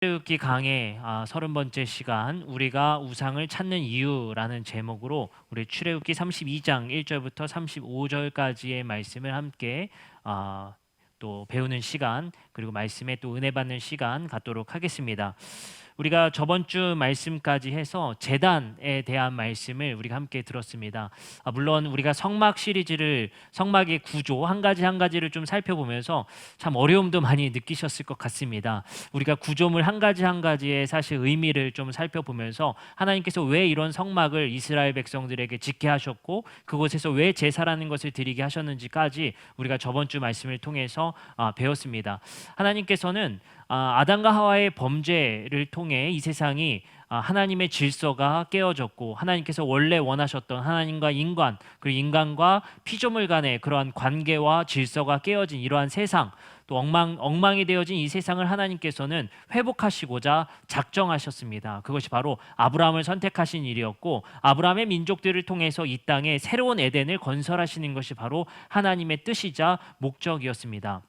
출애굽기 강의 30번째 시간 우리가 우상을 찾는 이유라는 제목으로 우리 출애굽기 32장 1절부터 35절까지의 말씀을 함께 또 배우는 시간, 그리고 말씀에 또 은혜 받는 시간 갖도록 하겠습니다. 우리가 저번 주 말씀까지 해서 제단에 대한 말씀을 우리가 함께 들었습니다. 물론 우리가 성막 시리즈를, 성막의 구조 한 가지 한 가지를 좀 살펴보면서 참 어려움도 많이 느끼셨을 것 같습니다. 우리가 구조물 한 가지 한 가지의 사실 의미를 좀 살펴보면서 하나님께서 왜 이런 성막을 이스라엘 백성들에게 짓게 하셨고 그곳에서 왜 제사라는 것을 드리게 하셨는지까지 우리가 저번 주 말씀을 통해서 배웠습니다. 하나님께서는 아담과 하와의 범죄를 통해 이 세상이 하나님의 질서가 깨어졌고 하나님께서 원래 원하셨던 하나님과 인간, 그리고 인간과 피조물 간의 그러한 관계와 질서가 깨어진 이러한 세상, 또 엉망이 되어진 이 세상을 하나님께서는 회복하시고자 작정하셨습니다. 그것이 바로 아브라함을 선택하신 일이었고, 아브라함의 민족들을 통해서 이 땅에 새로운 에덴을 건설하시는 것이 바로 하나님의 뜻이자 목적이었습니다.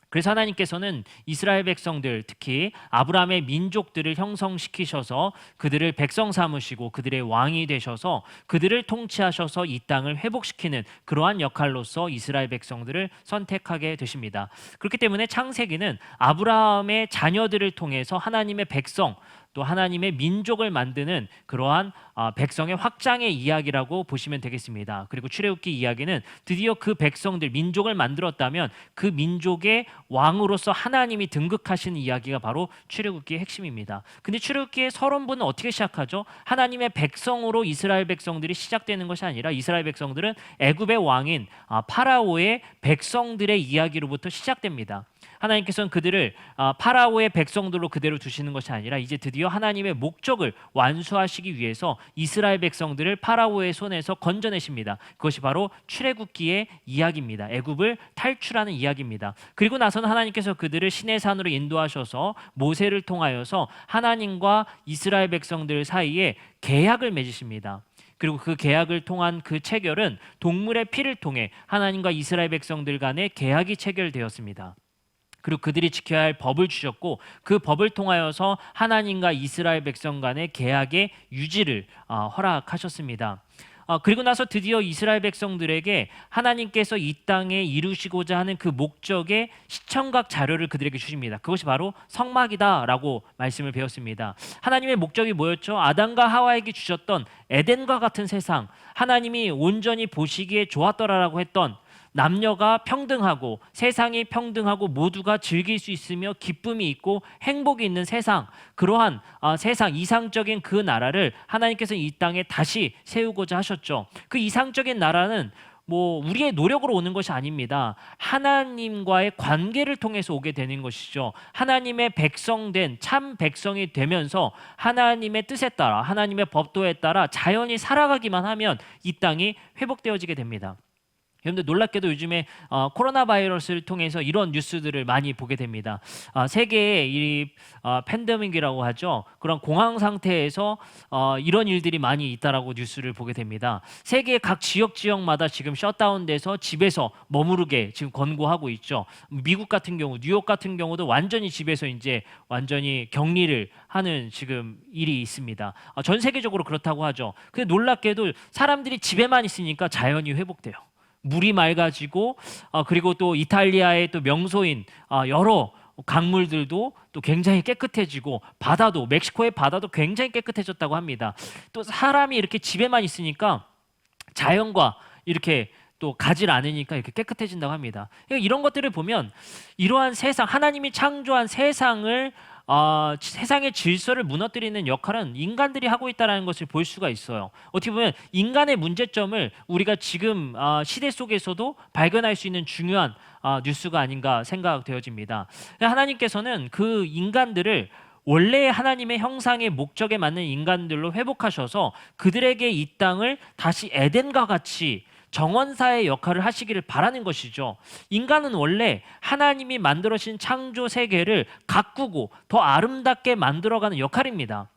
그래서 하나님께서는 이스라엘 백성들, 특히 아브라함의 민족들을 형성시키셔서 그들을 백성 삼으시고 그들의 왕이 되셔서 그들을 통치하셔서 이 땅을 회복시키는 그러한 역할로서 이스라엘 백성들을 선택하게 되십니다. 그렇기 때문에 창세기는 아브라함의 자녀들을 통해서 하나님의 백성, 또 하나님의 민족을 만드는 그러한 백성의 확장의 이야기라고 보시면 되겠습니다. 그리고 출애굽기 이야기는 드디어 그 백성들, 민족을 만들었다면 그 민족의 왕으로서 하나님이 등극하시는 이야기가 바로 출애굽기의 핵심입니다. 근데 출애굽기의 서론부는 어떻게 시작하죠? 하나님의 백성으로 이스라엘 백성들이 시작되는 것이 아니라 이스라엘 백성들은 애굽의 왕인 파라오의 백성들의 이야기로부터 시작됩니다. 하나님께서는 그들을 파라오의 백성들로 그대로 두시는 것이 아니라 이제 드디어 하나님의 목적을 완수하시기 위해서 이스라엘 백성들을 파라오의 손에서 건져내십니다. 그것이 바로 출애굽기의 이야기입니다. 애굽을 탈출하는 이야기입니다. 그리고 나서는 하나님께서 그들을 시내산으로 인도하셔서 모세를 통하여서 하나님과 이스라엘 백성들 사이에 계약을 맺으십니다. 그리고 그 계약을 통한 그 체결은 동물의 피를 통해 하나님과 이스라엘 백성들 간의 계약이 체결되었습니다. 그리고 그들이 지켜야 할 법을 주셨고 그 법을 통하여서 하나님과 이스라엘 백성 간의 계약의 유지를 허락하셨습니다. 그리고 나서 드디어 이스라엘 백성들에게 하나님께서 이 땅에 이루시고자 하는 그 목적의 시청각 자료를 그들에게 주십니다. 그것이 바로 성막이다라고 말씀을 배웠습니다. 하나님의 목적이 뭐였죠? 아담과 하와에게 주셨던 에덴과 같은 세상, 하나님이 온전히 보시기에 좋았더라라고 했던 남녀가 평등하고 세상이 평등하고 모두가 즐길 수 있으며 기쁨이 있고 행복이 있는 세상, 그러한 세상, 이상적인 그 나라를 하나님께서 이 땅에 다시 세우고자 하셨죠. 그 이상적인 나라는 우리의 노력으로 오는 것이 아닙니다. 하나님과의 관계를 통해서 오게 되는 것이죠. 하나님의 백성된 참 백성이 되면서 하나님의 뜻에 따라, 하나님의 법도에 따라 자연히 살아가기만 하면 이 땅이 회복되어지게 됩니다. 여러분들 놀랍게도 요즘에 코로나 바이러스를 통해서 이런 뉴스들을 많이 보게 됩니다. 세계의 이 팬데믹이라고 하죠. 그런 공황 상태에서 이런 일들이 많이 있다라고 뉴스를 보게 됩니다. 세계 각 지역마다 지금 셧다운돼서 집에서 머무르게 지금 권고하고 있죠. 미국 같은 경우, 뉴욕 같은 경우도 완전히 집에서 이제 완전히 격리를 하는 지금 일이 있습니다. 전 세계적으로 그렇다고 하죠. 근데 놀랍게도 사람들이 집에만 있으니까 자연이 회복돼요. 물이 맑아지고 그리고 또 이탈리아의 또 명소인 여러 강물들도 또 굉장히 깨끗해지고 바다도, 멕시코의 바다도 굉장히 깨끗해졌다고 합니다. 또 사람이 이렇게 집에만 있으니까 자연과 이렇게 또 가지 않으니까 이렇게 깨끗해진다고 합니다. 그러니까 이런 것들을 보면 이러한 세상, 하나님이 창조한 세상을 세상의 질서를 무너뜨리는 역할은 인간들이 하고 있다는 것을 볼 수가 있어요. 어떻게 보면 인간의 문제점을 우리가 지금 시대 속에서도 발견할 수 있는 중요한 뉴스가 아닌가 생각되어집니다. 하나님께서는 그 인간들을 원래 하나님의 형상의 목적에 맞는 인간들로 회복하셔서 그들에게 이 땅을 다시 에덴과 같이 정원사의 역할을 하시기를 바라는 것이죠. 인간은 원래 하나님이 만들어신 창조 세계를 가꾸고 더 아름답게 만들어가는 역할입니다.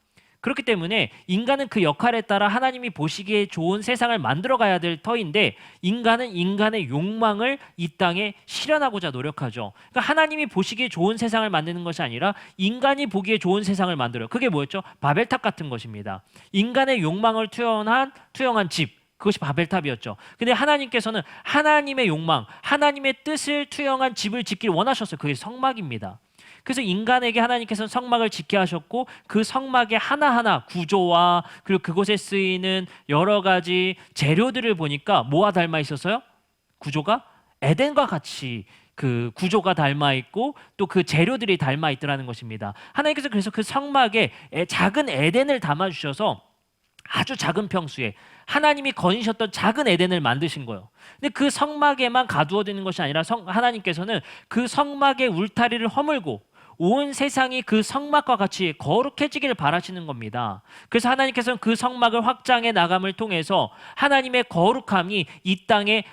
그렇기 때문에 인간은 그 역할에 따라 하나님이 보시기에 좋은 세상을 만들어 가야 될 터인데 인간은 인간의 욕망을 이 땅에 실현하고자 노력하죠. 그러니까 하나님이 보시기에 좋은 세상을 만드는 것이 아니라 인간이 보기에 좋은 세상을 만들어요. 그게 뭐였죠? 바벨탑 같은 것입니다. 인간의 욕망을 투영한 집, 그것이 바벨탑이었죠. 근데 하나님께서는 하나님의 욕망, 하나님의 뜻을 투영한 집을 짓기를 원하셨어요. 그게 성막입니다. 그래서 인간에게 하나님께서는 성막을 짓게 하셨고 그 성막의 하나하나 구조와 그리고 그곳에 쓰이는 여러 가지 재료들을 보니까 뭐와 닮아 있었어요? 구조가 에덴과 같이 그 구조가 닮아 있고 또 그 재료들이 닮아 있더라는 것입니다. 하나님께서 그래서 그 성막에 작은 에덴을 담아 주셔서 아주 작은 평수에 하나님이 거니셨던 작은 에덴을 만드신 거예요. 근데 그 성막에만 가두어지는 것이 아니라 하나님께서는 그 성막의 울타리를 허물고 온 세상이 그 성막과 같이 거룩해지기를 바라시는 겁니다. 그래서 하나님께서는 그 성막을 확장해 나감을 통해서 하나님의 거룩함이 이 땅에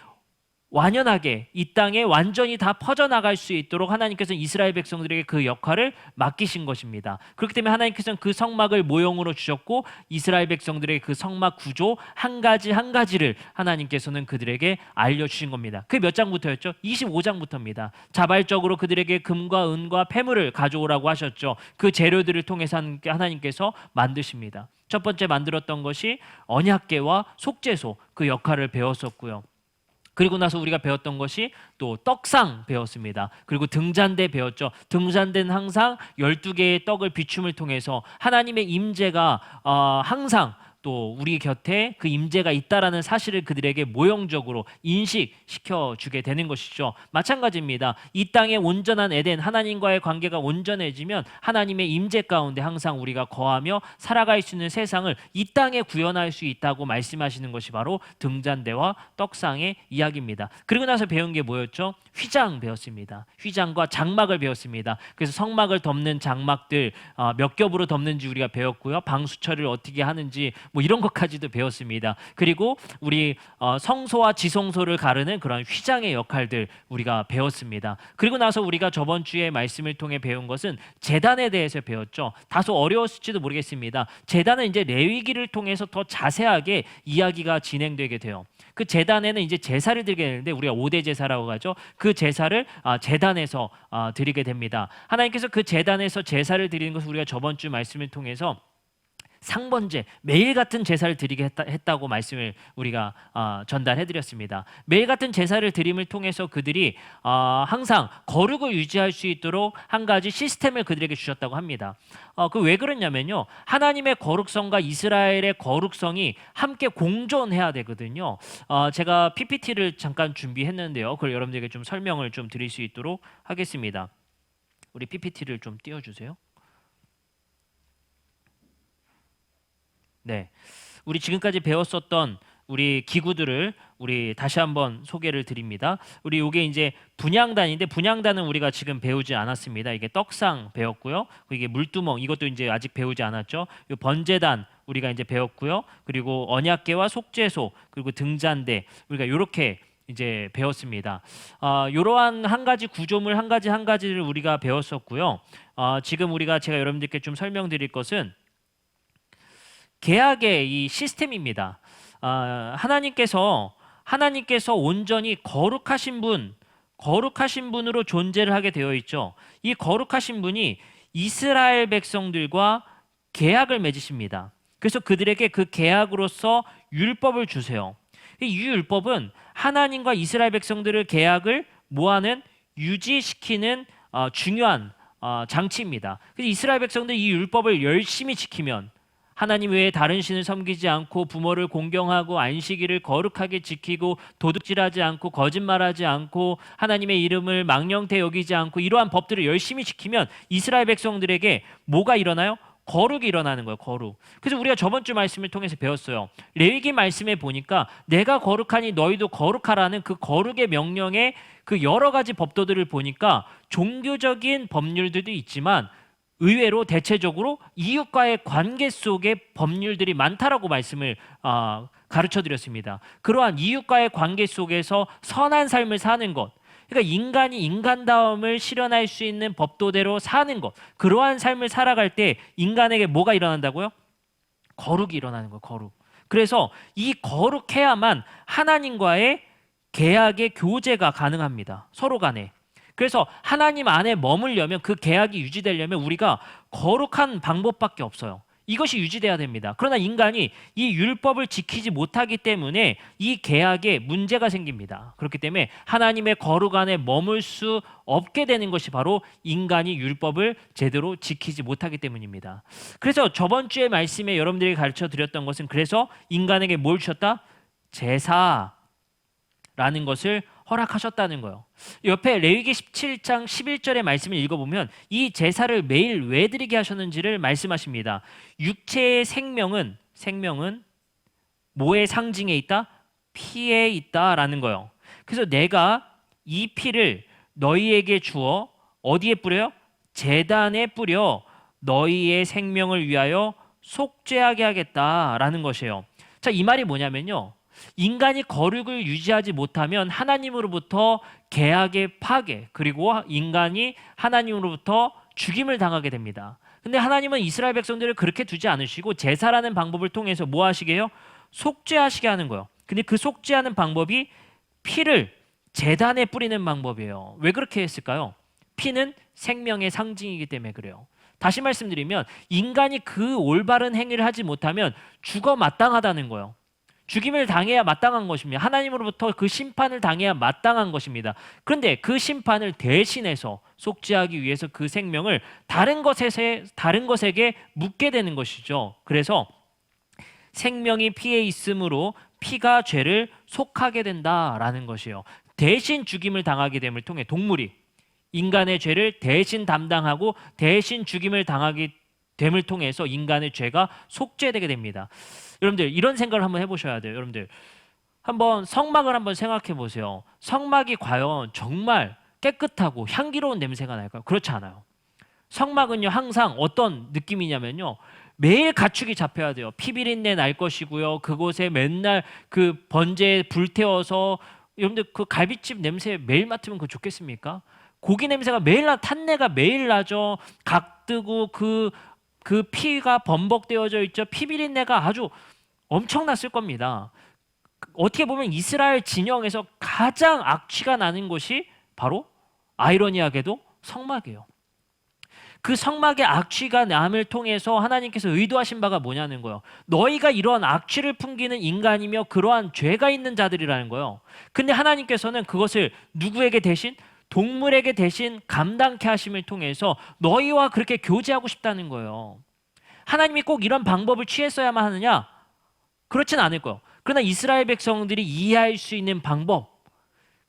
완연하게 이 땅에 완전히 다 퍼져나갈 수 있도록 하나님께서는 이스라엘 백성들에게 그 역할을 맡기신 것입니다. 그렇기 때문에 하나님께서는 그 성막을 모형으로 주셨고 이스라엘 백성들에게 그 성막 구조 한 가지 한 가지를 하나님께서는 그들에게 알려주신 겁니다. 그게 몇 장부터였죠? 25장부터입니다. 자발적으로 그들에게 금과 은과 폐물을 가져오라고 하셨죠. 그 재료들을 통해서 하나님께서 만드십니다. 첫 번째 만들었던 것이 언약궤와 속죄소, 그 역할을 배웠었고요. 그리고 나서 우리가 배웠던 것이 또 떡상 배웠습니다. 그리고 등잔대 배웠죠. 등잔대는 항상 12개의 떡을 비춤을 통해서 하나님의 임재가 항상 또 우리 곁에 그 임재가 있다라는 사실을 그들에게 모형적으로 인식시켜 주게 되는 것이죠. 마찬가지입니다. 이 땅의 온전한 에덴, 하나님과의 관계가 온전해지면 하나님의 임재 가운데 항상 우리가 거하며 살아갈 수 있는 세상을 이 땅에 구현할 수 있다고 말씀하시는 것이 바로 등잔대와 떡상의 이야기입니다. 그리고 나서 배운 게 뭐였죠? 휘장 배웠습니다. 휘장과 장막을 배웠습니다. 그래서 성막을 덮는 장막들 몇 겹으로 덮는지 우리가 배웠고요. 방수 처리를 어떻게 하는지 뭐 이런 것까지도 배웠습니다. 그리고 우리 성소와 지성소를 가르는 그런 휘장의 역할들 우리가 배웠습니다. 그리고 나서 우리가 저번 주에 말씀을 통해 배운 것은 제단에 대해서 배웠죠. 다소 어려웠을지도 모르겠습니다. 제단은 이제 레위기를 통해서 더 자세하게 이야기가 진행되게 돼요. 그 제단에는 이제 제사를 드리게 되는데 우리가 5대 제사라고 하죠. 그 제사를 제단에서 드리게 됩니다. 하나님께서 그 제단에서 제사를 드리는 것을 우리가 저번 주 말씀을 통해서 상번제, 매일 같은 제사를 드리게 했다고 말씀을 우리가 전달해드렸습니다. 매일 같은 제사를 드림을 통해서 그들이 항상 거룩을 유지할 수 있도록 한 가지 시스템을 그들에게 주셨다고 합니다. 그 왜 그러냐면요, 하나님의 거룩성과 이스라엘의 거룩성이 함께 공존해야 되거든요. 제가 PPT를 잠깐 준비했는데요. 그걸 여러분들에게 좀 설명을 좀 드릴 수 있도록 하겠습니다. 우리 PPT를 좀 띄워주세요. 네, 우리 지금까지 배웠었던 우리 기구들을 우리 다시 한번 소개를 드립니다. 우리 이게 이제 분향단인데 분향단은 우리가 지금 배우지 않았습니다. 이게 떡상 배웠고요. 이게 물두멍 이것도 이제 아직 배우지 않았죠. 이 번제단 우리가 이제 배웠고요. 그리고 언약궤와 속죄소 그리고 등잔대 우리가 이렇게 이제 배웠습니다. 이러한 한 가지 구조물 한 가지를 우리가 배웠었고요. 지금 우리가 제가 여러분들께 좀 설명드릴 것은 계약의 이 시스템입니다. 하나님께서 온전히 거룩하신 분으로 존재를 하게 되어 있죠. 이 거룩하신 분이 이스라엘 백성들과 계약을 맺으십니다. 그래서 그들에게 그 계약으로서 율법을 주세요. 이 율법은 하나님과 이스라엘 백성들의 계약을 뭐하는 유지시키는 중요한 장치입니다. 그래서 이스라엘 백성들이 이 율법을 열심히 지키면 하나님 외에 다른 신을 섬기지 않고 부모를 공경하고 안식일을 거룩하게 지키고 도둑질하지 않고 거짓말하지 않고 하나님의 이름을 망령되 여기지 않고 이러한 법들을 열심히 지키면 이스라엘 백성들에게 뭐가 일어나요? 거룩이 일어나는 거예요. 거룩. 그래서 우리가 저번 주 말씀을 통해서 배웠어요. 레위기 말씀에 보니까 내가 거룩하니 너희도 거룩하라는 그 거룩의 명령의 그 여러 가지 법도들을 보니까 종교적인 법률들도 있지만 의외로 대체적으로 이웃과의 관계 속에 법률들이 많다라고 말씀을 가르쳐 드렸습니다. 그러한 이웃과의 관계 속에서 선한 삶을 사는 것, 그러니까 인간이 인간다움을 실현할 수 있는 법도대로 사는 것, 그러한 삶을 살아갈 때 인간에게 뭐가 일어난다고요? 거룩이 일어나는 거예요. 거룩. 그래서 이 거룩해야만 하나님과의 계약의 교제가 가능합니다. 서로 간에. 그래서 하나님 안에 머물려면, 그 계약이 유지되려면 우리가 거룩한 방법밖에 없어요. 이것이 유지돼야 됩니다. 그러나 인간이 이 율법을 지키지 못하기 때문에 이 계약에 문제가 생깁니다. 그렇기 때문에 하나님의 거룩 안에 머물 수 없게 되는 것이 바로 인간이 율법을 제대로 지키지 못하기 때문입니다. 그래서 저번 주에 말씀에 여러분들이 가르쳐 드렸던 것은, 그래서 인간에게 뭘 주셨다? 제사라는 것을 허락하셨다는 거예요. 옆에 레위기 17장 11절의 말씀을 읽어보면 이 제사를 매일 왜 드리게 하셨는지를 말씀하십니다. 육체의 생명은 뭐의 상징에 있다? 피에 있다라는 거예요. 그래서 내가 이 피를 너희에게 주어 어디에 뿌려요? 제단에 뿌려 너희의 생명을 위하여 속죄하게 하겠다라는 것이에요. 자, 이 말이 뭐냐면요, 인간이 거룩을 유지하지 못하면 하나님으로부터 계약의 파괴, 그리고 인간이 하나님으로부터 죽임을 당하게 됩니다. 근데 하나님은 이스라엘 백성들을 그렇게 두지 않으시고 제사라는 방법을 통해서 뭐 하시게요? 속죄하시게 하는 거예요. 근데 그 속죄하는 방법이 피를 제단에 뿌리는 방법이에요. 왜 그렇게 했을까요? 피는 생명의 상징이기 때문에 그래요. 다시 말씀드리면 인간이 그 올바른 행위를 하지 못하면 죽어 마땅하다는 거예요. 죽임을 당해야 마땅한 것입니다. 하나님으로부터 그 심판을 당해야 마땅한 것입니다. 그런데 그 심판을 대신해서 속죄하기 위해서 그 생명을 다른 것에게 묻게 되는 것이죠. 그래서 생명이 피에 있으므로 피가 죄를 속하게 된다라는 것이에요. 대신 죽임을 당하게 됨을 통해 동물이 인간의 죄를 대신 담당하고 대신 죽임을 당하게 됨을 통해서 인간의 죄가 속죄되게 됩니다. 여러분들 이런 생각을 한번 해보셔야 돼요. 여러분들 한번 성막을 한번 생각해 보세요. 성막이 과연 정말 깨끗하고 향기로운 냄새가 날까요? 그렇지 않아요. 성막은요 항상 어떤 느낌이냐면요, 매일 가축이 잡혀야 돼요. 피비린내 날 것이고요. 그곳에 맨날 그 번제에 불태워서, 여러분들 그 갈비집 냄새 매일 맡으면 그거 좋겠습니까? 고기 냄새가 매일 탄내가 매일 나죠. 각 뜨고 그 피가 범벅되어져 있죠. 피비린내가 아주 엄청났을 겁니다. 어떻게 보면 이스라엘 진영에서 가장 악취가 나는 것이 바로 아이러니하게도 성막이에요. 그 성막의 악취가 남을 통해서 하나님께서 의도하신 바가 뭐냐는 거예요. 너희가 이러한 악취를 풍기는 인간이며 그러한 죄가 있는 자들이라는 거예요. 근데 하나님께서는 그것을 누구에게 대신? 동물에게 대신 감당케 하심을 통해서 너희와 그렇게 교제하고 싶다는 거예요. 하나님이 꼭 이런 방법을 취했어야만 하느냐? 그렇진 않을 거예요. 그러나 이스라엘 백성들이 이해할 수 있는 방법,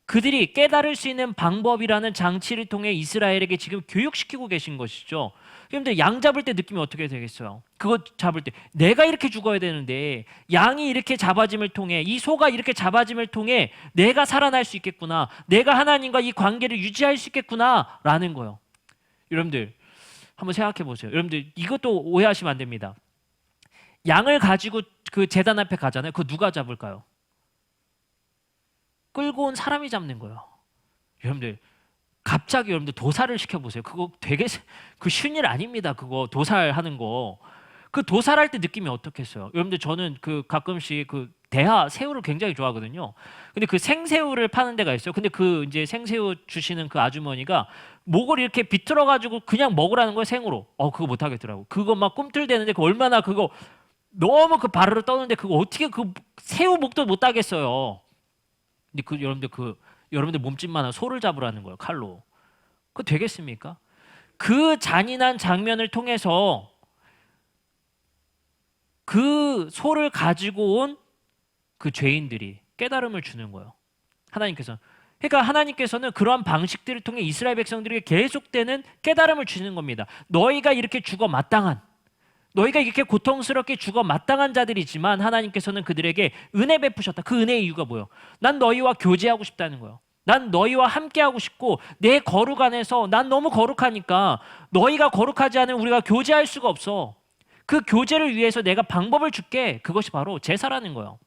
그들이 깨달을 수 있는 방법이라는 장치를 통해 이스라엘에게 지금 교육시키고 계신 것이죠. 여러분들 양 잡을 때 느낌이 어떻게 되겠어요? 그거 잡을 때 내가 이렇게 죽어야 되는데 양이 이렇게 잡아짐을 통해, 이 소가 이렇게 잡아짐을 통해 내가 살아날 수 있겠구나, 내가 하나님과 이 관계를 유지할 수 있겠구나 라는 거예요. 여러분들 한번 생각해 보세요. 여러분들 이것도 오해하시면 안 됩니다. 양을 가지고 그 제단 앞에 가잖아요. 그거 누가 잡을까요? 끌고 온 사람이 잡는 거예요. 여러분들 갑자기 여러분들 도살을 시켜보세요. 그거 되게 그 쉬운 일 아닙니다. 그거 도살하는 거. 그 도살할 때 느낌이 어떻겠어요? 여러분들 저는 그 가끔씩 그 대하 새우를 굉장히 좋아하거든요. 근데 그 생새우를 파는 데가 있어요. 근데 그 이제 생새우 주시는 그 아주머니가 목을 이렇게 비틀어 가지고 그냥 먹으라는 거예요, 생으로. 그거 못 하겠더라고. 그거 막 꿈틀대는데 그 얼마나 그거 너무 그 바르르 떠는데 그거 어떻게 그 새우 목도 못 따겠어요. 근데 여러분들 몸집만한 소를 잡으라는 거예요, 칼로. 그거 되겠습니까? 그 잔인한 장면을 통해서 그 소를 가지고 온 그 죄인들이 깨달음을 주는 거예요. 그러니까 하나님께서는 그러한 방식들을 통해 이스라엘 백성들에게 계속되는 깨달음을 주시는 겁니다. 너희가 이렇게 죽어 마땅한, 너희가 이렇게 고통스럽게 죽어 마땅한 자들이지만 하나님께서는 그들에게 은혜 베푸셨다. 그 은혜의 이유가 뭐예요? 난 너희와 교제하고 싶다는 거예요. 난 너희와 함께하고 싶고 내 거룩 안에서 난 너무 거룩하니까 너희가 거룩하지 않은 우리가 교제할 수가 없어. 그 교제를 위해서 내가 방법을 줄게. 그것이 바로 제사라는 거예요.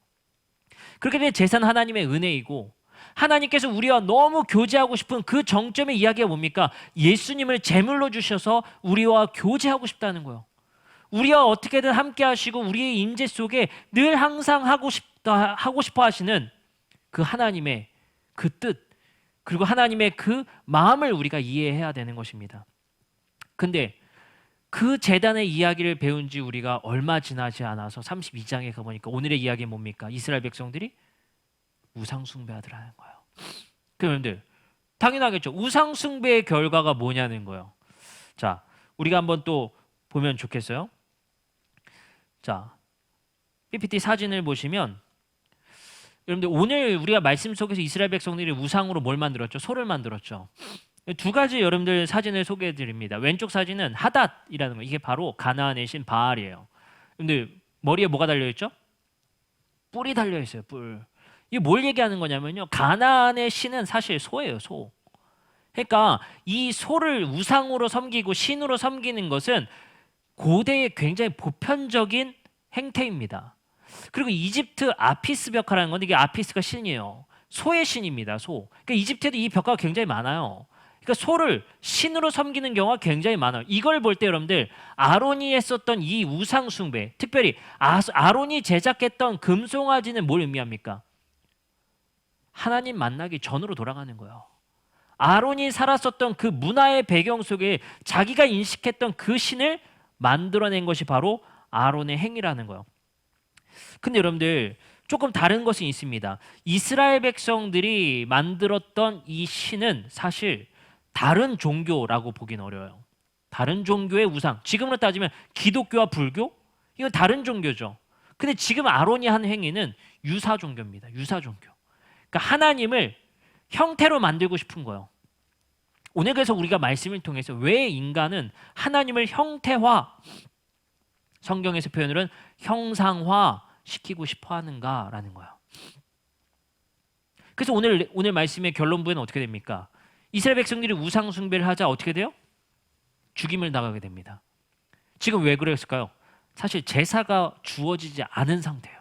그렇게 되면 제사는 하나님의 은혜이고, 하나님께서 우리와 너무 교제하고 싶은 그 정점의 이야기가 뭡니까? 예수님을 제물로 주셔서 우리와 교제하고 싶다는 거예요. 우리와 어떻게든 함께 하시고 우리의 임재 속에 늘 항상 하고 싶어 하시는 그 하나님의 그 뜻, 그리고 하나님의 그 마음을 우리가 이해해야 되는 것입니다. 근데 그 제단의 이야기를 배운 지 우리가 얼마 지나지 않아서 32장에 가보니까 오늘의 이야기는 뭡니까? 이스라엘 백성들이 우상 숭배하더라는 거예요. 그런데 당연하겠죠. 우상 숭배의 결과가 뭐냐는 거예요. 자, 우리가 한번 또 보면 좋겠어요. 자, PPT 사진을 보시면 여러분들 오늘 우리가 말씀 속에서 이스라엘 백성들이 우상으로 뭘 만들었죠? 소를 만들었죠. 두 가지 여러분들 사진을 소개해 드립니다. 왼쪽 사진은 하닷이라는 거, 이게 바로 가나안의 신 바알이에요. 근데 머리에 뭐가 달려 있죠? 뿔이 달려 있어요. 뿔. 이게 뭘 얘기하는 거냐면요, 가나안의 신은 사실 소예요. 소. 그러니까 이 소를 우상으로 섬기고 신으로 섬기는 것은 고대의 굉장히 보편적인 행태입니다. 그리고 이집트 아피스 벽화라는 건데, 이게 아피스가 신이에요. 소의 신입니다. 소. 그러니까 이집트에도 이 벽화가 굉장히 많아요. 그러니까 소를 신으로 섬기는 경우가 굉장히 많아요. 이걸 볼 때 여러분들 아론이 했었던 이 우상 숭배, 특별히 아론이 제작했던 금송아지는 뭘 의미합니까? 하나님 만나기 전으로 돌아가는 거예요. 아론이 살았었던 그 문화의 배경 속에 자기가 인식했던 그 신을 만들어낸 것이 바로 아론의 행위라는 거예요. 근데 여러분들 조금 다른 것이 있습니다. 이스라엘 백성들이 만들었던 이 신은 사실 다른 종교라고 보긴 어려워요. 다른 종교의 우상. 지금으로 따지면 기독교와 불교? 이건 다른 종교죠. 근데 지금 아론이 한 행위는 유사 종교입니다. 유사 종교. 그러니까 하나님을 형태로 만들고 싶은 거예요. 오늘 그래서 우리가 말씀을 통해서 왜 인간은 하나님을 형태화, 성경에서 표현으로는 형상화 시키고 싶어 하는가라는 거예요. 그래서 오늘 말씀의 결론부에는 어떻게 됩니까? 이스라엘 백성들이 우상 숭배를 하자 어떻게 돼요? 죽임을 당하게 됩니다. 지금 왜 그랬을까요? 사실 제사가 주어지지 않은 상태예요.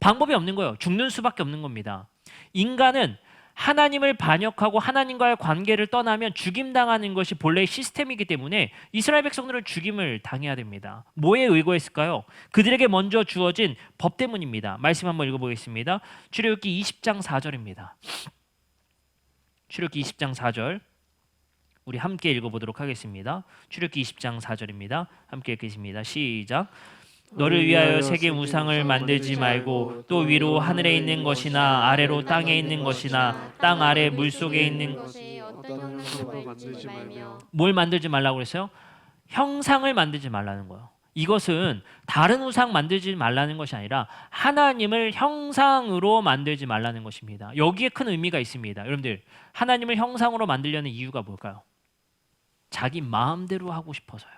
방법이 없는 거예요. 죽는 수밖에 없는 겁니다. 인간은 하나님을 반역하고 하나님과의 관계를 떠나면 죽임당하는 것이 본래의 시스템이기 때문에 이스라엘 백성들은 죽임을 당해야 됩니다. 뭐에 의거했을까요? 그들에게 먼저 주어진 법 때문입니다. 말씀 한번 읽어보겠습니다. 출애굽기 20장 4절입니다. 출애굽기 20장 4절 우리 함께 읽어보도록 하겠습니다. 출애굽기 20장 4절입니다. 함께 읽겠습니다. 시작. 너를 위하여 세계 우상을 만들지 말고 또 위로 하늘에 있는 것이나 아래로 땅에 있는 것이나 땅 아래 물속에 있는 것에 어떤 형상도 만들지 말며. 뭘 만들지 말라고 그랬어요? 형상을 만들지 말라는 거예요. 이것은 다른 우상 만들지 말라는 것이 아니라 하나님을 형상으로 만들지 말라는 것입니다. 여기에 큰 의미가 있습니다. 여러분들, 하나님을 형상으로 만들려는 이유가 뭘까요? 자기 마음대로 하고 싶어서요.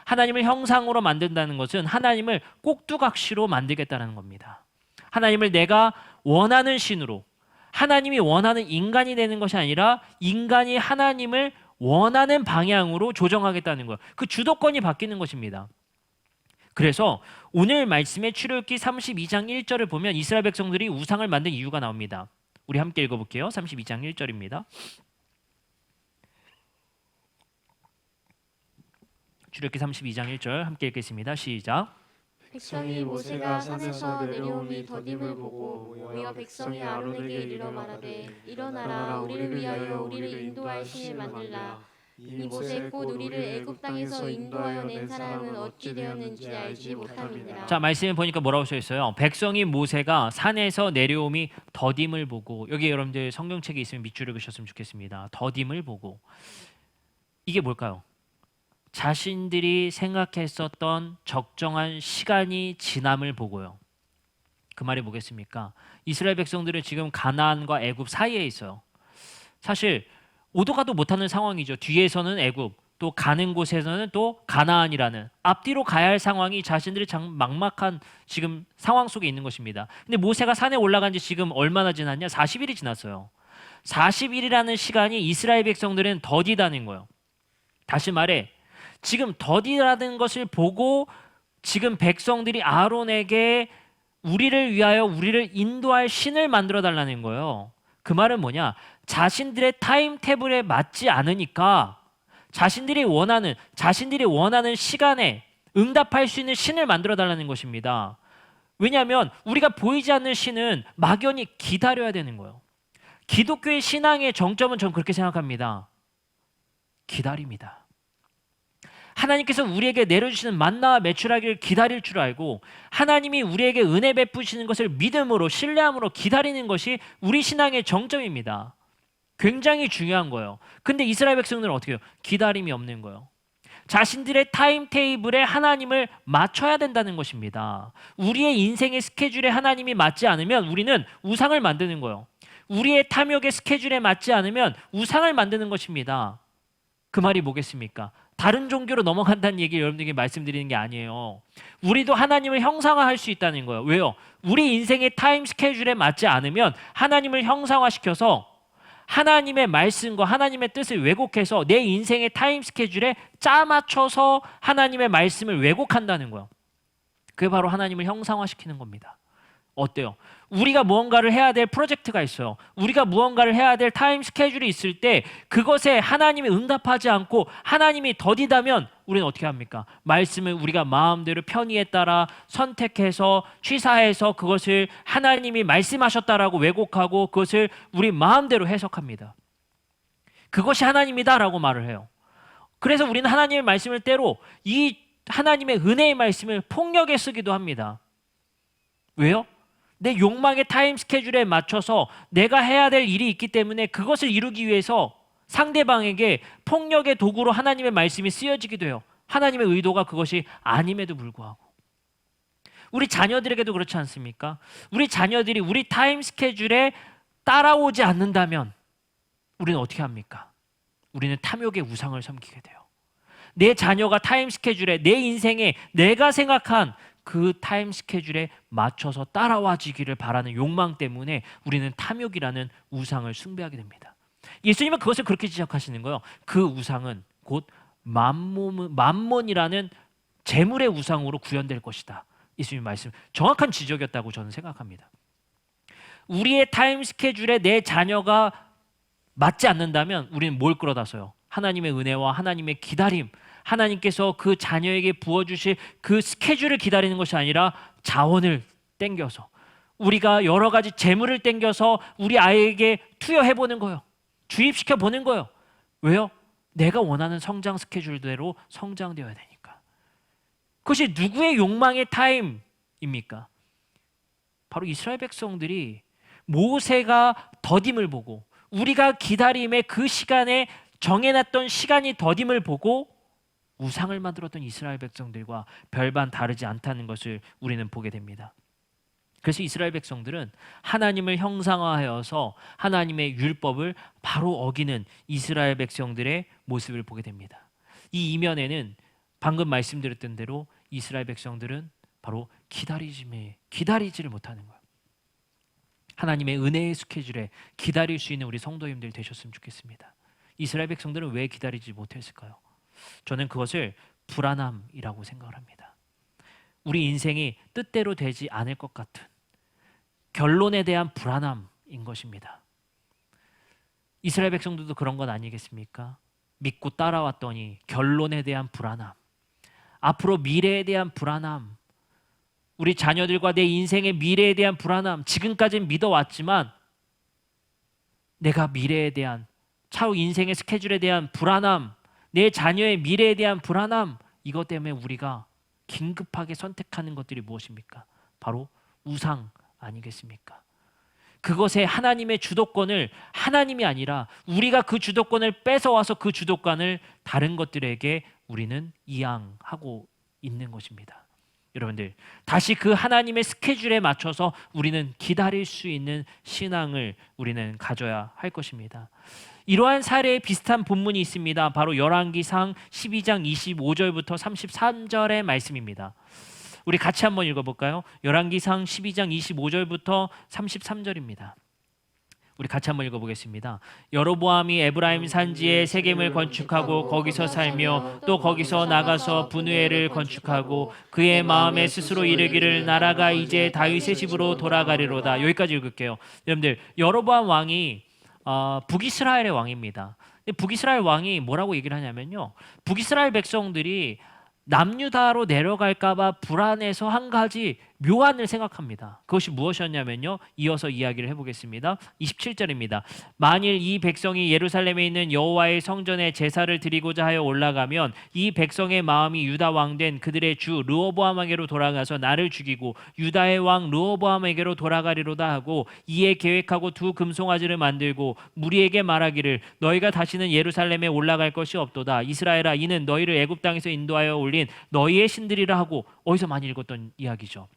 하나님을 형상으로 만든다는 것은 하나님을 꼭두각시로 만들겠다는 겁니다. 하나님을 내가 원하는 신으로, 하나님이 원하는 인간이 되는 것이 아니라 인간이 하나님을 원하는 방향으로 조정하겠다는 거예요. 그 주도권이 바뀌는 것입니다. 그래서 오늘 말씀의 출애굽기 32장 1절을 보면 이스라엘 백성들이 우상을 만든 이유가 나옵니다. 우리 함께 읽어볼게요. 32장 1절입니다. 출애굽기 32장 1절 함께 읽겠습니다. 시작. 백성이 모세가 산에서 내려오니 더딤을 보고 모여 백성이 아론에게 이르러 말하되 일어나라 우리를 위하여 우리를 인도할 신을 만들라. 이 모세 곧 우리를 애굽 땅에서 인도하여 낸 사람은 어찌 되었는지 알지 못함이니라. 자, 말씀을 보니까 뭐라고 써 있어요? 백성이 모세가 산에서 내려오니 더딤을 보고, 여기 여러분들 성경책에 있으면 밑줄을 그으셨으면 좋겠습니다. 더딤을 보고. 이게 뭘까요? 자신들이 생각했었던 적정한 시간이 지남을 보고요. 그 말이 뭐겠습니까? 이스라엘 백성들은 지금 가나안과 애굽 사이에 있어요. 사실 오도 가도 못하는 상황이죠. 뒤에서는 애굽, 또 가는 곳에서는 또 가나안이라는 앞뒤로 가야 할 상황이 자신들이 참 막막한 지금 상황 속에 있는 것입니다. 근데 모세가 산에 올라간 지 지금 얼마나 지났냐? 40일이 지났어요. 40일이라는 시간이 이스라엘 백성들은 더디다는 거예요. 다시 말해 지금 더디라는 것을 보고 지금 백성들이 아론에게 우리를 위하여 우리를 인도할 신을 만들어 달라는 거예요. 그 말은 뭐냐? 자신들의 타임테이블에 맞지 않으니까 자신들이 원하는 시간에 응답할 수 있는 신을 만들어 달라는 것입니다. 왜냐하면 우리가 보이지 않는 신은 막연히 기다려야 되는 거예요. 기독교의 신앙의 정점은 저는 그렇게 생각합니다. 기다림이다. 하나님께서 우리에게 내려주시는 만나와 메추라기를 기다릴 줄 알고 하나님이 우리에게 은혜 베푸시는 것을 믿음으로 신뢰함으로 기다리는 것이 우리 신앙의 정점입니다. 굉장히 중요한 거예요. 근데 이스라엘 백성들은 어떻게 해요? 기다림이 없는 거예요. 자신들의 타임테이블에 하나님을 맞춰야 된다는 것입니다. 우리의 인생의 스케줄에 하나님이 맞지 않으면 우리는 우상을 만드는 거예요. 우리의 탐욕의 스케줄에 맞지 않으면 우상을 만드는 것입니다. 그 말이 뭐겠습니까? 다른 종교로 넘어간다는 얘기를 여러분들에게 말씀드리는 게 아니에요. 우리도 하나님을 형상화할 수 있다는 거예요. 왜요? 우리 인생의 타임 스케줄에 맞지 않으면 하나님을 형상화시켜서 하나님의 말씀과 하나님의 뜻을 왜곡해서 내 인생의 타임 스케줄에 짜맞춰서 하나님의 말씀을 왜곡한다는 거예요. 그게 바로 하나님을 형상화시키는 겁니다. 어때요? 우리가 무언가를 해야 될 프로젝트가 있어요. 우리가 무언가를 해야 될 타임 스케줄이 있을 때 그것에 하나님이 응답하지 않고 하나님이 더디다면 우리는 어떻게 합니까? 말씀을 우리가 마음대로 편의에 따라 선택해서 취사해서 그것을 하나님이 말씀하셨다라고 왜곡하고 그것을 우리 마음대로 해석합니다. 그것이 하나님이다라고 말을 해요. 그래서 우리는 하나님의 말씀을 때로 이 하나님의 은혜의 말씀을 폭력에 쓰기도 합니다. 왜요? 내 욕망의 타임 스케줄에 맞춰서 내가 해야 될 일이 있기 때문에 그것을 이루기 위해서 상대방에게 폭력의 도구로 하나님의 말씀이 쓰여지기도 해요. 하나님의 의도가 그것이 아님에도 불구하고. 우리 자녀들에게도 그렇지 않습니까? 우리 자녀들이 우리 타임 스케줄에 따라오지 않는다면 우리는 어떻게 합니까? 우리는 탐욕의 우상을 섬기게 돼요. 내 자녀가 타임 스케줄에 내 인생에 내가 생각한 그 타임 스케줄에 맞춰서 따라와지기를 바라는 욕망 때문에 우리는 탐욕이라는 우상을 숭배하게 됩니다. 예수님은 그것을 그렇게 지적하시는 거예요. 그 우상은 곧 만몬이라는 재물의 우상으로 구현될 것이다. 예수님 말씀 정확한 지적이었다고 저는 생각합니다. 우리의 타임 스케줄에 내 자녀가 맞지 않는다면 우리는 뭘 끌어다서요? 하나님의 은혜와 하나님의 기다림, 하나님께서 그 자녀에게 부어주실 그 스케줄을 기다리는 것이 아니라 자원을 땡겨서 우리가 여러 가지 재물을 땡겨서 우리 아이에게 투여해보는 거예요. 주입시켜보는 거예요. 왜요? 내가 원하는 성장 스케줄대로 성장되어야 되니까. 그것이 누구의 욕망의 타임입니까? 바로 이스라엘 백성들이 모세가 더딤을 보고 우리가 기다림의 그 시간에 정해놨던 시간이 더딤을 보고 우상을 만들었던 이스라엘 백성들과 별반 다르지 않다는 것을 우리는 보게 됩니다. 그래서 이스라엘 백성들은 하나님을 형상화하여서 하나님의 율법을 바로 어기는 이스라엘 백성들의 모습을 보게 됩니다. 이 이면에는 방금 말씀드렸던 대로 이스라엘 백성들은 바로 기다리지를 못하는 거예요. 하나님의 은혜의 스케줄에 기다릴 수 있는 우리 성도님들 되셨으면 좋겠습니다. 이스라엘 백성들은 왜 기다리지 못했을까요? 저는 그것을 불안함이라고 생각을 합니다. 우리 인생이 뜻대로 되지 않을 것 같은 결론에 대한 불안함인 것입니다. 이스라엘 백성들도 그런 건 아니겠습니까? 믿고 따라왔더니 결론에 대한 불안함, 앞으로 미래에 대한 불안함, 우리 자녀들과 내 인생의 미래에 대한 불안함, 지금까지는 믿어왔지만 내가 미래에 대한 차후 인생의 스케줄에 대한 불안함, 내 자녀의 미래에 대한 불안함, 이것 때문에 우리가 긴급하게 선택하는 것들이 무엇입니까? 바로 우상 아니겠습니까? 그것에 하나님의 주도권을 하나님이 아니라 우리가 그 주도권을 뺏어와서 그 주도권을 다른 것들에게 우리는 이양하고 있는 것입니다. 여러분들, 다시 그 하나님의 스케줄에 맞춰서 우리는 기다릴 수 있는 신앙을 우리는 가져야 할 것입니다. 이러한 사례에 비슷한 본문이 있습니다. 바로 열왕기상 12장 25절부터 33절의 말씀입니다. 우리 같이 한번 읽어볼까요? 열왕기상 12장 25절부터 33절입니다. 우리 같이 한번 읽어보겠습니다. 여로보암이 에브라임 산지에 세겜을 건축하고 거기서 살며 또 거기서 나가서 분우엘을 건축하고 그의 마음에 스스로 이르기를 나라가 이제 다윗의 집으로 돌아가리로다. 여기까지 읽을게요. 여러분들, 여로보암 왕이 북이스라엘의 왕입니다. 북이스라엘 왕이 뭐라고 얘기를 하냐면요, 북이스라엘 백성들이 남유다로 내려갈까봐 불안해서 한 가지 묘안을 생각합니다. 그것이 무엇이었냐면요. 이어서 이야기를 해보겠습니다. 27절입니다. 만일 이 백성이 예루살렘에 있는 여호와의 성전에 제사를 드리고자 하여 올라가면 이 백성의 마음이 유다 왕된 그들의 주 르호보암에게로 돌아가서 나를 죽이고 유다의 왕 르호보암에게로 돌아가리로다 하고 이에 계획하고 두 금송아지를 만들고 무리에게 말하기를 너희가 다시는 예루살렘에 올라갈 것이 없도다. 이스라엘아 이는 너희를 애굽 땅에서 인도하여 올린 너희의 신들이라 하고, 어디서 많이 읽었던 이야기죠.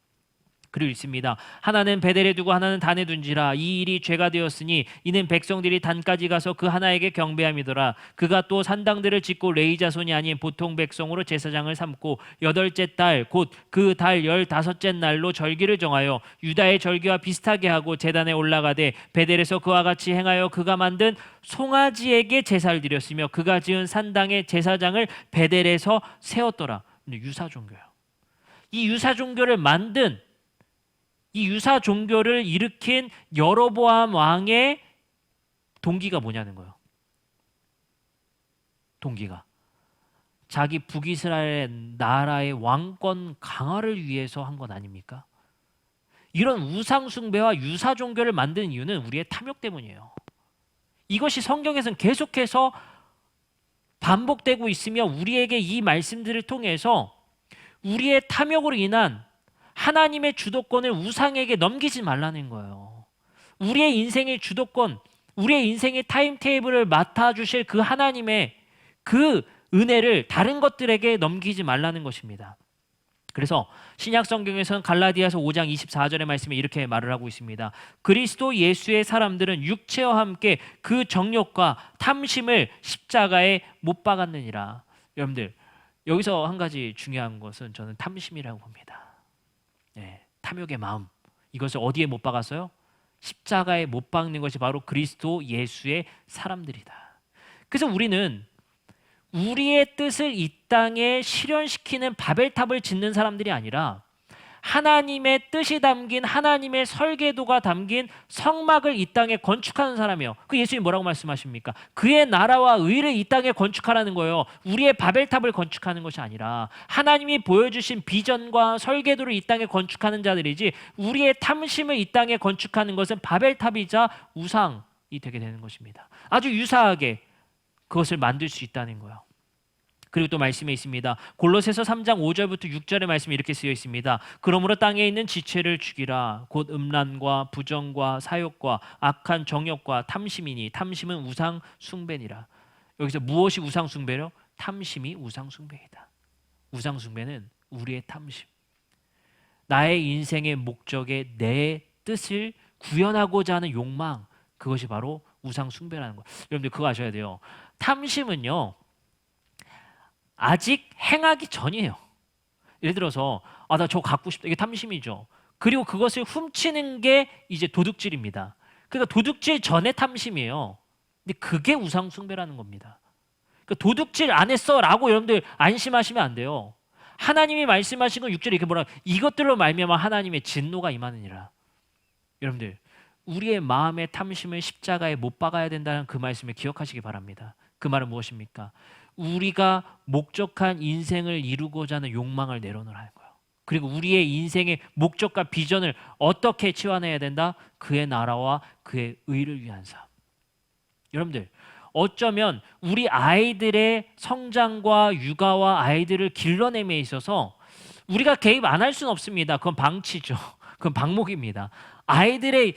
그리고 있습니다. 하나는 베델에 두고 하나는 단에 둔지라. 이 일이 죄가 되었으니 이는 백성들이 단까지 가서 그 하나에게 경배함이더라. 그가 또 산당들을 짓고 레위 자손이 아닌 보통 백성으로 제사장을 삼고 여덟째 달 곧 그 달 15째 날로 절기를 정하여 유다의 절기와 비슷하게 하고 제단에 올라가되 베델에서 그와 같이 행하여 그가 만든 송아지에게 제사를 드렸으며 그가 지은 산당의 제사장을 베델에서 세웠더라. 유사 종교예요. 이 유사 종교를 만든, 이 유사 종교를 일으킨 여로보암 왕의 동기가 뭐냐는 거예요. 동기가 자기 북이스라엘 나라의 왕권 강화를 위해서 한 건 아닙니까? 이런 우상 숭배와 유사 종교를 만든 이유는 우리의 탐욕 때문이에요. 이것이 성경에서는 계속해서 반복되고 있으며 우리에게 이 말씀들을 통해서 우리의 탐욕으로 인한 하나님의 주도권을 우상에게 넘기지 말라는 거예요. 우리의 인생의 주도권, 우리의 인생의 타임테이블을 맡아주실 그 하나님의 그 은혜를 다른 것들에게 넘기지 말라는 것입니다. 그래서 신약 성경에서는 갈라디아서 5장 24절의 말씀에 이렇게 말을 하고 있습니다. 그리스도 예수의 사람들은 육체와 함께 그 정욕과 탐심을 십자가에 못 박았느니라. 여러분들, 여기서 한 가지 중요한 것은 저는 탐심이라고 봅니다. 네, 탐욕의 마음, 이것을 어디에 못 박았어요? 십자가에 못 박는 것이 바로 그리스도 예수의 사람들이다. 그래서 우리는 우리의 뜻을 이 땅에 실현시키는 바벨탑을 짓는 사람들이 아니라 하나님의 뜻이 담긴, 하나님의 설계도가 담긴 성막을 이 땅에 건축하는 사람이에요. 그 예수님 뭐라고 말씀하십니까? 그의 나라와 의를 이 땅에 건축하라는 거예요. 우리의 바벨탑을 건축하는 것이 아니라 하나님이 보여주신 비전과 설계도를 이 땅에 건축하는 자들이지, 우리의 탐심을 이 땅에 건축하는 것은 바벨탑이자 우상이 되게 되는 것입니다. 아주 유사하게 그것을 만들 수 있다는 거예요. 그리고 또 말씀에 있습니다. 골로새서 3장 5절부터 6절의 말씀이 이렇게 쓰여 있습니다. 그러므로 땅에 있는 지체를 죽이라. 곧 음란과 부정과 사욕과 악한 정욕과 탐심이니 탐심은 우상 숭배니라. 여기서 무엇이 우상 숭배요? 탐심이 우상 숭배이다. 우상 숭배는 우리의 탐심, 나의 인생의 목적에 내 뜻을 구현하고자 하는 욕망, 그것이 바로 우상 숭배라는 거. 여러분들 그거 아셔야 돼요. 탐심은요, 아직 행하기 전이에요. 예를 들어서 나 저거 갖고 싶다, 이게 탐심이죠. 그리고 그것을 훔치는 게 이제 도둑질입니다. 그러니까 도둑질 전에 탐심이에요. 근데 그게 우상 숭배라는 겁니다. 그러니까 도둑질 안 했어라고 여러분들 안심하시면 안 돼요. 하나님이 말씀하신 건 6절에 이렇게 뭐라, 이것들로 말미암아 하나님의 진노가 임하느니라. 여러분들, 우리의 마음의 탐심을 십자가에 못 박아야 된다는 그 말씀을 기억하시기 바랍니다. 그 말은 무엇입니까? 우리가 목적한 인생을 이루고자 하는 욕망을 내려놓으라는 거예요. 그리고 우리의 인생의 목적과 비전을 어떻게 치환해야 된다? 그의 나라와 그의 의를 위한 삶. 여러분들, 어쩌면 우리 아이들의 성장과 육아와 아이들을 길러냄에 있어서 우리가 개입 안 할 수는 없습니다. 그건 방치죠. 그건 방목입니다. 아이들의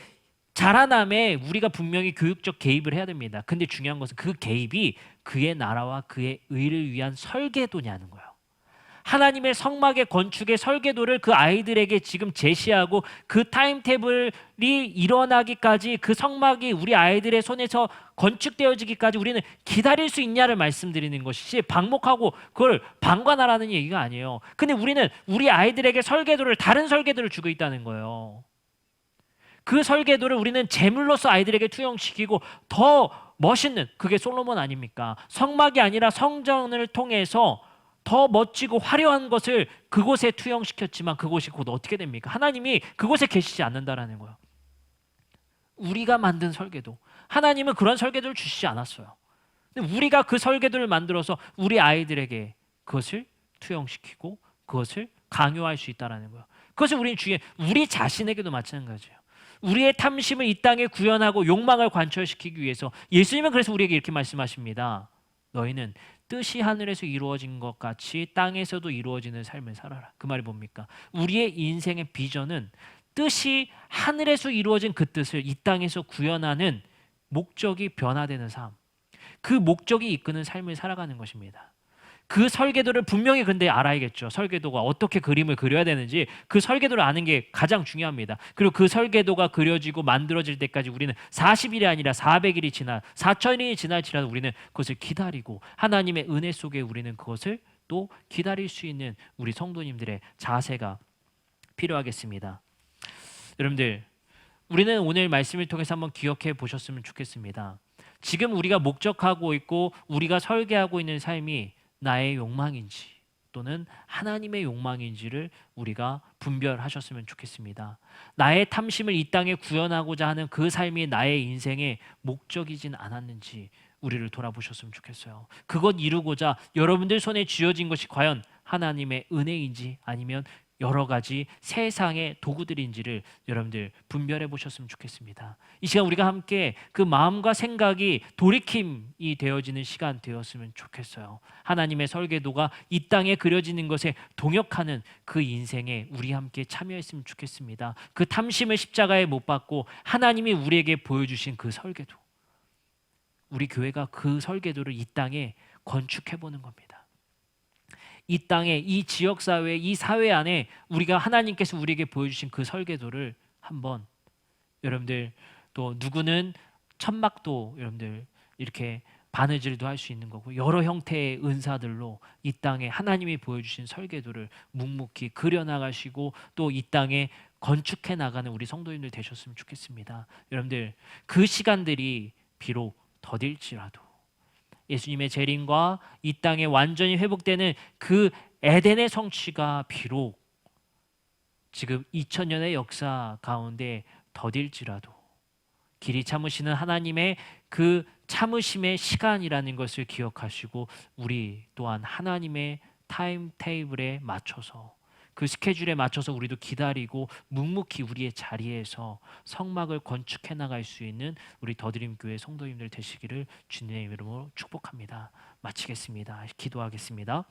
자라남에 우리가 분명히 교육적 개입을 해야 됩니다. 근데 중요한 것은 그 개입이 그의 나라와 그의 의를 위한 설계도냐는 거예요. 하나님의 성막의 건축의 설계도를 그 아이들에게 지금 제시하고 그 타임테이블이 일어나기까지, 그 성막이 우리 아이들의 손에서 건축되어지기까지 우리는 기다릴 수 있냐를 말씀드리는 것이지, 방목하고 그걸 방관하라는 얘기가 아니에요. 근데 우리는 우리 아이들에게 설계도를, 다른 설계도를 주고 있다는 거예요. 그 설계도를 우리는 제물로서 아이들에게 투영시키고 더 멋있는, 그게 솔로몬 아닙니까? 성막이 아니라 성전을 통해서 더 멋지고 화려한 것을 그곳에 투영시켰지만 그곳이 곧 어떻게 됩니까? 하나님이 그곳에 계시지 않는다라는 거예요. 우리가 만든 설계도, 하나님은 그런 설계도를 주시지 않았어요. 근데 우리가 그 설계도를 만들어서 우리 아이들에게 그것을 투영시키고 그것을 강요할 수 있다라는 거예요. 그것을 우리는 우리 자신에게도 마찬가지예요. 우리의 탐심을 이 땅에 구현하고 욕망을 관철시키기 위해서 예수님은 그래서 우리에게 이렇게 말씀하십니다. 너희는 뜻이 하늘에서 이루어진 것 같이 땅에서도 이루어지는 삶을 살아라. 그 말이 뭡니까? 우리의 인생의 비전은 뜻이 하늘에서 이루어진 그 뜻을 이 땅에서 구현하는 목적이 변화되는 삶, 그 목적이 이끄는 삶을 살아가는 것입니다. 그 설계도를 분명히 근데 알아야겠죠. 설계도가 어떻게 그림을 그려야 되는지 그 설계도를 아는 게 가장 중요합니다. 그리고 그 설계도가 그려지고 만들어질 때까지 우리는 40일이 아니라 400일이 지나 4000일이 지날지라도 우리는 그것을 기다리고 하나님의 은혜 속에 우리는 그것을 또 기다릴 수 있는 우리 성도님들의 자세가 필요하겠습니다. 여러분들, 우리는 오늘 말씀을 통해서 한번 기억해 보셨으면 좋겠습니다. 지금 우리가 목적하고 있고 우리가 설계하고 있는 삶이 나의 욕망인지 또는 하나님의 욕망인지를 우리가 분별하셨으면 좋겠습니다. 나의 탐심을 이 땅에 구현하고자 하는 그 삶이 나의 인생의 목적이진 않았는지 우리를 돌아보셨으면 좋겠어요. 그것 이루고자 여러분들 손에 쥐어진 것이 과연 하나님의 은혜인지 아니면 여러 가지 세상의 도구들인지를 여러분들 분별해 보셨으면 좋겠습니다. 이 시간 우리가 함께 그 마음과 생각이 돌이킴이 되어지는 시간 되었으면 좋겠어요. 하나님의 설계도가 이 땅에 그려지는 것에 동역하는 그 인생에 우리 함께 참여했으면 좋겠습니다. 그 탐심을 십자가에 못 박고 하나님이 우리에게 보여주신 그 설계도, 우리 교회가 그 설계도를 이 땅에 건축해 보는 겁니다. 이 땅에, 이 지역사회, 이 사회 안에 우리가 하나님께서 우리에게 보여주신 그 설계도를 한번 여러분들, 또 누구는 천막도 여러분들 이렇게 바느질도 할 수 있는 거고 여러 형태의 은사들로 이 땅에 하나님이 보여주신 설계도를 묵묵히 그려나가시고 또 이 땅에 건축해 나가는 우리 성도님들 되셨으면 좋겠습니다. 여러분들, 그 시간들이 비록 더딜지라도 예수님의 재림과 이 땅에 완전히 회복되는 그 에덴의 성취가 비록 지금 2000년의 역사 가운데 더딜지라도 길이 참으시는 하나님의 그 참으심의 시간이라는 것을 기억하시고 우리 또한 하나님의 타임 테이블에 맞춰서 그 스케줄에 맞춰서 우리도 기다리고 묵묵히 우리의 자리에서 성막을 건축해 나갈 수 있는 우리 더드림 교회 성도님들 되시기를 주님의 이름으로 축복합니다. 마치겠습니다. 기도하겠습니다.